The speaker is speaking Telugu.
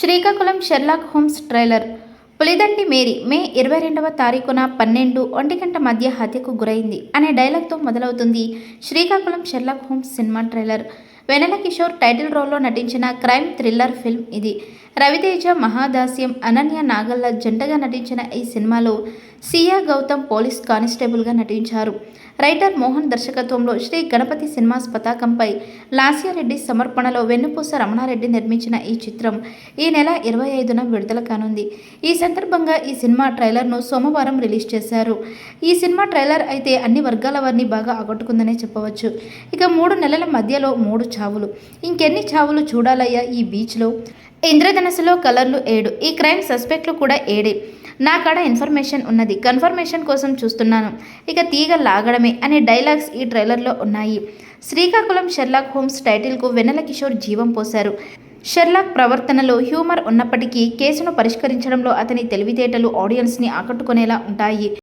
Srikakulam Sherlock Holmes trailer. Pulidandi Mary May 22వ తారీఖున 12-1 మధ్య హత్యకు గురైంది అనే డైలాగ్తో మొదలవుతుంది Srikakulam Sherlock Holmes cinema trailer. Vennela Kishore title రోల్లో నటించిన క్రైమ్ థ్రిల్లర్ ఫిల్మ్ ఇది. రవితేజ, మహాదాస్యం, అనన్య నాగల్ల జంటగా నటించిన ఈ సినిమాలో సియా గౌతమ్ పోలీస్ కానిస్టేబుల్గా నటించారు. రైటర్ మోహన్ దర్శకత్వంలో శ్రీ గణపతి సినిమాస్ పతాకంపై లాస్యారెడ్డి సమర్పణలో వెన్నుపూస రమణారెడ్డి నిర్మించిన ఈ చిత్రం ఈ నెల 25న విడుదల కానుంది. ఈ సందర్భంగా ఈ సినిమా ట్రైలర్ను సోమవారం రిలీజ్ చేశారు. ఈ సినిమా ట్రైలర్ అయితే అన్ని వర్గాల వారిని బాగా ఆకట్టుకుందనే చెప్పవచ్చు. ఇక 3 నెలల మధ్యలో 3 చావులు, ఇంకెన్ని చావులు చూడాలయ్యా ఈ బీచ్లో. ఇంద్రధనస్సులో కలర్లు 7, ఈ క్రైమ్ సస్పెక్ట్లు కూడా 7. నా కాడ ఇన్ఫర్మేషన్ ఉన్నది, కన్ఫర్మేషన్ కోసం చూస్తున్నాను, ఇక తీగ లాగడమే అనే డైలాగ్స్ ఈ ట్రైలర్లో ఉన్నాయి. శ్రీకాకుళం షెర్లాక్ హోమ్స్ టైటిల్కు వెన్నెల కిషోర్ జీవం పోశారు. షెర్లాక్ ప్రవర్తనలో హ్యూమర్ ఉన్నప్పటికీ కేసును పరిష్కరించడంలో అతని తెలివితేటలు ఆడియన్స్ని ఆకట్టుకునేలా ఉంటాయి.